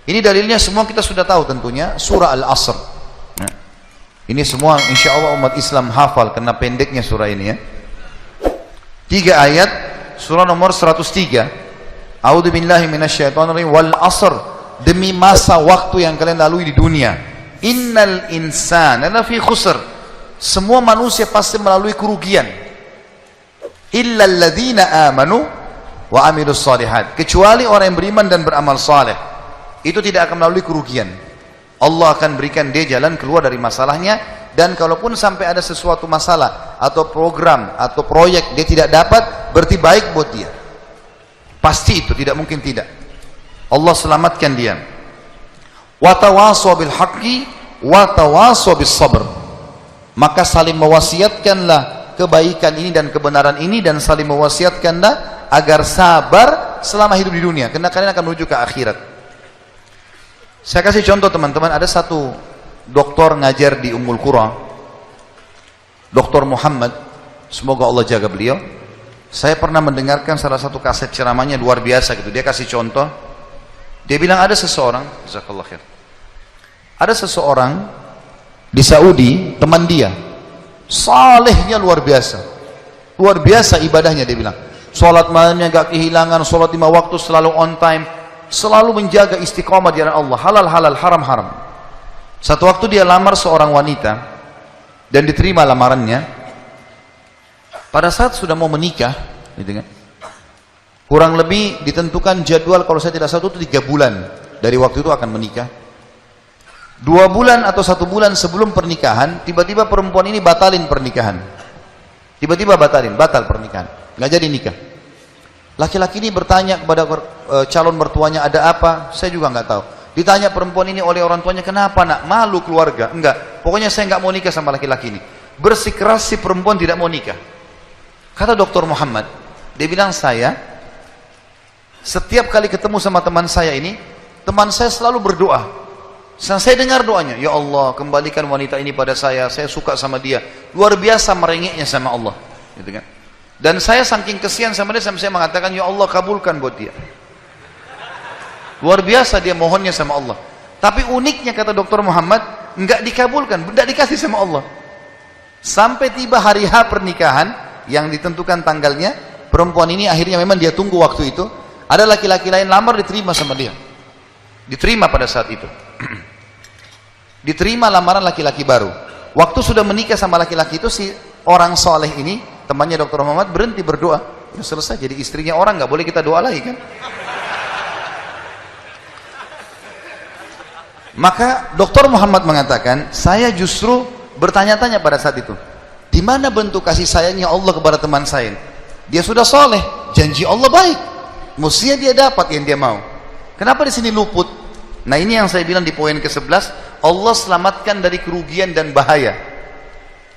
Ini dalilnya semua kita sudah tahu tentunya, surah Al-Asr. Nah, ini semua insya Allah umat Islam hafal karena pendeknya surah ini ya. 3 ayat, surah nomor 103. A'udzu billahi minasyaitonir rajim. Wal 'asr, demi masa waktu yang kalian lalui di dunia. Innal insana lafi khusr. Semua manusia pasti melalui kerugian. Illa alladzina amanu wa amilus shalihat. Kecuali orang yang beriman dan beramal saleh. Itu tidak akan melalui kerugian. Allah akan berikan dia jalan keluar dari masalahnya. Dan kalaupun sampai ada sesuatu masalah atau program atau proyek dia tidak dapat, berarti baik buat dia. Pasti itu, tidak mungkin tidak. Allah selamatkan dia. Wa tawasaw bil haqqi wa tawasaw bis sabr. Maka saling mewasiatkanlah kebaikan ini dan kebenaran ini, dan saling mewasiatkanlah agar sabar selama hidup di dunia, karena kalian akan menuju ke akhirat. Saya kasih contoh teman-teman, ada satu doktor ngajar di Ummul Qura, Dr. Muhammad, semoga Allah jaga beliau. Saya pernah mendengarkan salah satu kaset ceramahnya luar biasa gitu. Dia kasih contoh, dia bilang ada seseorang, jazakallah khair, ada seseorang di Saudi, teman dia, salehnya luar biasa ibadahnya. Dia bilang, sholat malamnya gak kehilangan, sholat 5 waktu selalu on time, selalu menjaga istiqomah di jalan Allah, halal-halal, haram-haram. Satu waktu dia lamar seorang wanita dan diterima lamarannya. Pada saat sudah mau menikah, gitu kan, kurang lebih ditentukan jadwal, kalau saya tidak salah itu 3 bulan dari waktu itu akan menikah. 2 bulan atau 1 bulan sebelum pernikahan, tiba-tiba perempuan ini batalin pernikahan. Tiba-tiba batal pernikahan, nggak jadi nikah. Laki-laki ini bertanya kepada calon mertuanya, ada apa? Saya juga nggak tahu. Ditanya perempuan ini oleh orang tuanya, kenapa nak? Malu keluarga? Enggak, pokoknya saya nggak mau nikah sama laki-laki ini. Bersikeras si perempuan tidak mau nikah. Kata Dr. Muhammad, dia bilang, saya setiap kali ketemu sama teman saya ini, teman saya selalu berdoa. Saya dengar doanya, ya Allah kembalikan wanita ini pada saya suka sama dia. Luar biasa merengeknya sama Allah, gitu kan. Dan saya saking kesian sama dia, sampai saya mengatakan, ya Allah kabulkan buat dia. Luar biasa dia mohonnya sama Allah. Tapi uniknya kata Dr. Muhammad, enggak dikabulkan, enggak dikasih sama Allah. Sampai tiba hari H pernikahan yang ditentukan tanggalnya, perempuan ini akhirnya memang dia tunggu waktu itu, ada laki-laki lain lamar, diterima sama dia. Diterima pada saat itu. Diterima lamaran laki-laki baru. Waktu sudah menikah sama laki-laki itu, si orang soleh ini, temannya Dr. Muhammad, berhenti berdoa. Ya selesai, jadi istrinya orang, nggak boleh kita doa lagi kan. Maka Dr. Muhammad mengatakan, saya justru bertanya-tanya pada saat itu, di mana bentuk kasih sayangnya Allah kepada teman saya? Dia sudah soleh, janji Allah baik, mestinya dia dapat yang dia mau. Kenapa di sini luput? Nah ini yang saya bilang di poin ke-11, Allah selamatkan dari kerugian dan bahaya.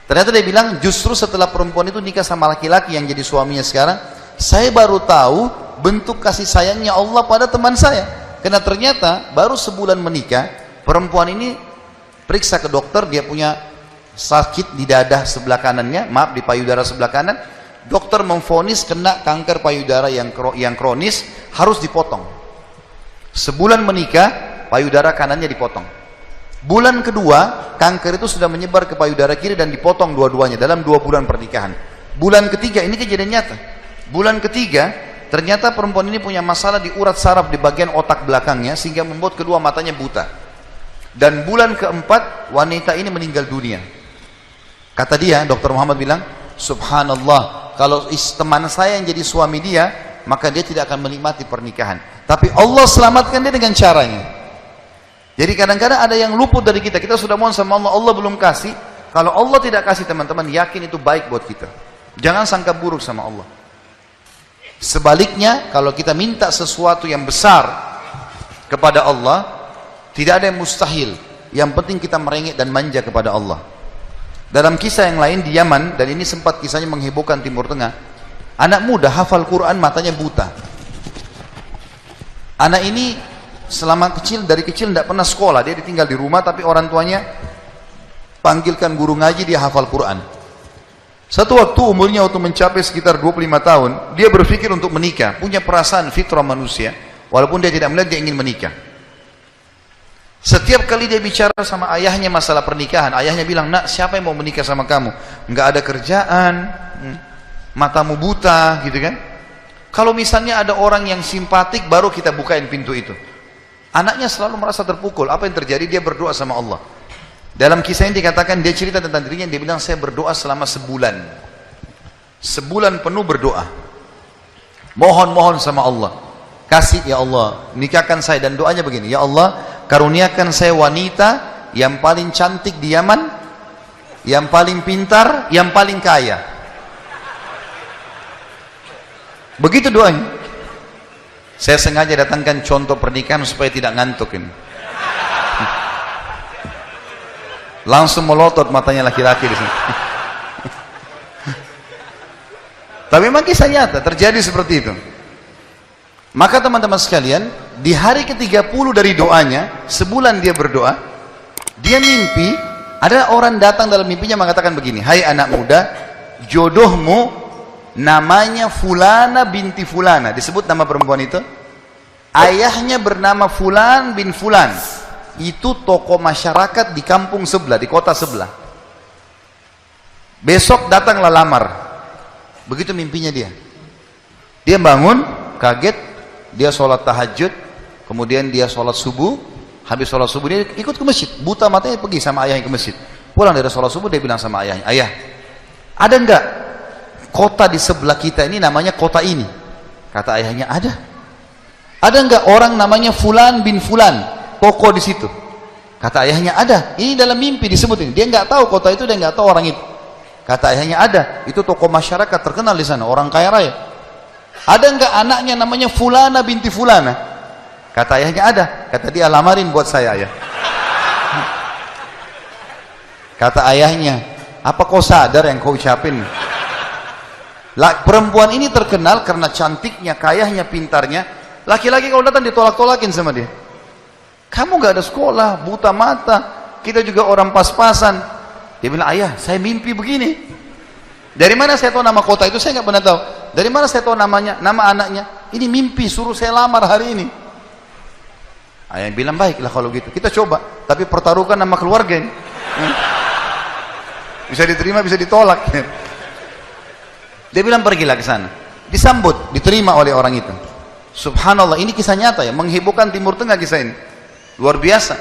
Ternyata dia bilang, justru setelah perempuan itu nikah sama laki-laki yang jadi suaminya sekarang, saya baru tahu bentuk kasih sayangnya Allah pada teman saya. Karena ternyata baru sebulan menikah, perempuan ini periksa ke dokter, dia punya sakit di dada sebelah kanannya, maaf di payudara sebelah kanan. Dokter memvonis kena kanker payudara yang kronis, harus dipotong. Sebulan menikah, payudara kanannya dipotong. Bulan kedua, kanker itu sudah menyebar ke payudara kiri dan dipotong dua-duanya dalam 2 bulan pernikahan. Bulan ketiga, ini kejadian nyata. Bulan ketiga, ternyata perempuan ini punya masalah di urat saraf di bagian otak belakangnya, sehingga membuat kedua matanya buta. Dan bulan keempat, wanita ini meninggal dunia. Kata dia, Dr. Muhammad bilang, subhanallah, kalau teman saya yang jadi suami dia, maka dia tidak akan menikmati pernikahan. Tapi Allah selamatkan dia dengan caranya. Jadi kadang-kadang ada yang luput dari kita. Kita sudah mohon sama Allah, Allah belum kasih. Kalau Allah tidak kasih, teman-teman, yakin itu baik buat kita. Jangan sangka buruk sama Allah. Sebaliknya, kalau kita minta sesuatu yang besar kepada Allah, tidak ada yang mustahil. Yang penting kita merengek dan manja kepada Allah. Dalam kisah yang lain di Yaman, dan ini sempat kisahnya menghebohkan Timur Tengah, anak muda hafal Quran, matanya buta. Anak ini dari kecil tidak pernah sekolah, dia ditinggal di rumah, tapi orang tuanya panggilkan guru ngaji, dia hafal Quran. Satu waktu umurnya waktu mencapai sekitar 25 tahun, dia berpikir untuk menikah, punya perasaan fitrah manusia, walaupun dia tidak melihat dia ingin menikah. Setiap kali dia bicara sama ayahnya masalah pernikahan, ayahnya bilang, nak, siapa yang mau menikah sama kamu? Nggak ada kerjaan, matamu buta, gitu kan? Kalau misalnya ada orang yang simpatik, baru kita bukain pintu itu. Anaknya selalu merasa terpukul. Apa yang terjadi? Dia berdoa sama Allah. Dalam kisah ini dikatakan, dia cerita tentang dirinya, dia bilang, saya berdoa selama sebulan. Sebulan penuh berdoa. Mohon-mohon sama Allah. Kasih, ya Allah, nikahkan saya. Dan doanya begini, ya Allah, karuniakan saya wanita yang paling cantik di Yaman, yang paling pintar, yang paling kaya. Begitu doanya. Saya sengaja datangkan contoh pernikahan supaya tidak ngantuk ini. Langsung melotot matanya laki-laki di sini. Tapi memang kisah nyata terjadi seperti itu. Maka teman-teman sekalian, di hari ke-30 dari doanya, sebulan dia berdoa, dia mimpi, ada orang datang dalam mimpinya mengatakan begini, hai anak muda, jodohmu namanya Fulana binti Fulana. Disebut nama perempuan itu. Ayahnya bernama Fulan bin Fulan. Itu tokoh masyarakat di kampung sebelah, di kota sebelah. Besok datanglah lamar. Begitu mimpinya dia. Dia bangun, kaget, dia sholat tahajud, kemudian dia sholat subuh. Habis sholat subuh dia ikut ke masjid. Buta matanya pergi sama ayahnya ke masjid. Pulang dari sholat subuh dia bilang sama ayahnya, ayah, ada enggak kota di sebelah kita ini namanya kota ini? Kata ayahnya, ada. Ada enggak orang namanya Fulan bin Fulan, tokoh di situ? Kata ayahnya, ada. Ini dalam mimpi disebut ini. Dia enggak tahu kota itu, dia enggak tahu orang itu. Kata ayahnya, ada. Itu tokoh masyarakat terkenal di sana, orang kaya raya. Ada enggak anaknya namanya Fulana binti Fulana? Kata ayahnya, ada. Kata dia, lamarin buat saya, ayah. Kata ayahnya, apa kau sadar yang kau ucapin? Perempuan ini terkenal karena cantiknya, kayahnya, pintarnya. Laki-laki kalau datang ditolak-tolakin sama dia. Kamu gak ada sekolah, buta mata, kita juga orang pas-pasan. Dia bilang, ayah, saya mimpi begini. Dari mana saya tahu nama kota itu? Saya gak pernah tahu. Dari mana saya tahu namanya, nama anaknya? Ini mimpi, suruh saya lamar hari ini. Ayah bilang, baiklah kalau gitu, kita coba. Tapi pertaruhkan nama keluarga ini. Bisa diterima, bisa ditolak. Dia bilang, pergilah ke sana. Disambut, diterima oleh orang itu. Subhanallah, ini kisah nyata ya, menghebohkan Timur Tengah kisah ini. Luar biasa.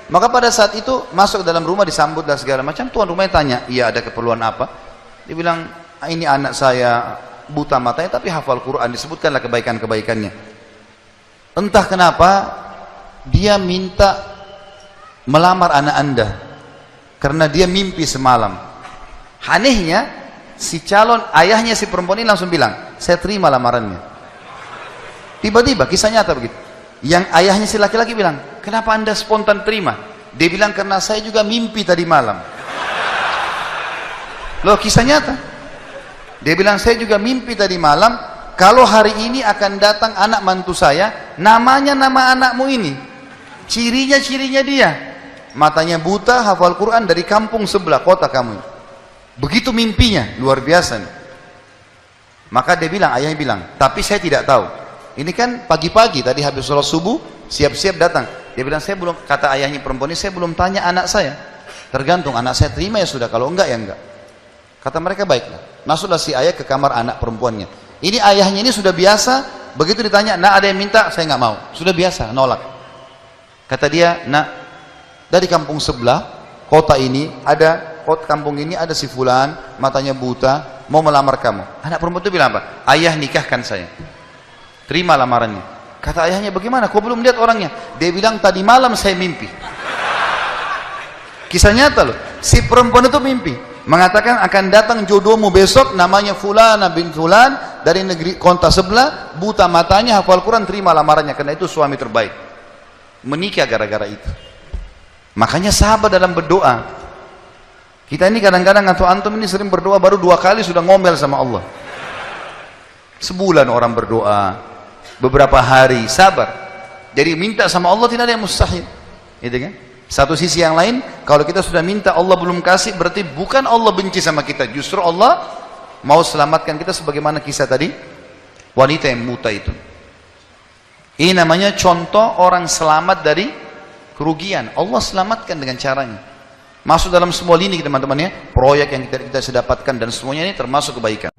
Maka pada saat itu masuk dalam rumah, disambut dan segala macam. Tuan rumahnya tanya, iya ada keperluan apa? Dia bilang, ini anak saya buta matanya tapi hafal Quran, disebutkanlah kebaikan-kebaikannya. Entah kenapa dia minta melamar anak anda karena dia mimpi semalam. Anehnya si calon ayahnya si perempuan ini langsung bilang, saya terima lamarannya. Tiba-tiba kisah nyata begitu. Yang ayahnya si laki-laki bilang, kenapa anda spontan terima? Dia bilang, karena saya juga mimpi tadi malam. Loh, kisah nyata. Dia bilang, saya juga mimpi tadi malam, kalau hari ini akan datang anak mantu saya, namanya nama anakmu ini. Cirinya dia. Matanya buta, hafal Quran, dari kampung sebelah kota kamu. Begitu mimpinya, luar biasa nih. Maka dia bilang, ayahnya bilang, tapi saya tidak tahu. Ini kan pagi-pagi tadi habis sholat subuh, siap-siap datang. Dia bilang, saya belum, kata ayahnya perempuan ini, saya belum tanya anak saya. Tergantung, anak saya terima ya sudah, kalau enggak ya enggak. Kata mereka, baiklah. Masuklah si ayah ke kamar anak perempuannya. Ini ayahnya ini sudah biasa, begitu ditanya, nak ada yang minta, saya enggak mau. Sudah biasa, nolak. Kata dia, nak, dari kampung sebelah, kota ini, kampung ini ada si Fulan, matanya buta, mau melamar kamu. Anak perempuan itu bilang apa? Ayah nikahkan saya. Terima lamarannya. Kata ayahnya, bagaimana? Kau belum lihat orangnya? Dia bilang, tadi malam saya mimpi. Kisah nyata loh. Si perempuan itu mimpi. Mengatakan akan datang jodohmu besok, namanya Fulana bin Fulan, dari negeri kota sebelah, buta matanya, hafal Quran, terima lamarannya. Karena itu suami terbaik. Menikah gara-gara itu. Makanya sahabat dalam berdoa. Kita ini kadang-kadang atau antum ini sering berdoa, baru 2 kali sudah ngomel sama Allah. Sebulan orang berdoa, beberapa hari, sabar. Jadi minta sama Allah tidak ada yang mustahil, gitu kan? Satu sisi yang lain, kalau kita sudah minta Allah belum kasih, berarti bukan Allah benci sama kita, justru Allah mau selamatkan kita, sebagaimana kisah tadi wanita yang buta itu. Ini namanya contoh orang selamat dari kerugian. Allah selamatkan dengan caranya. Masuk dalam semua lini teman-teman ya, proyek yang kita dapatkan dan semuanya ini termasuk kebaikan.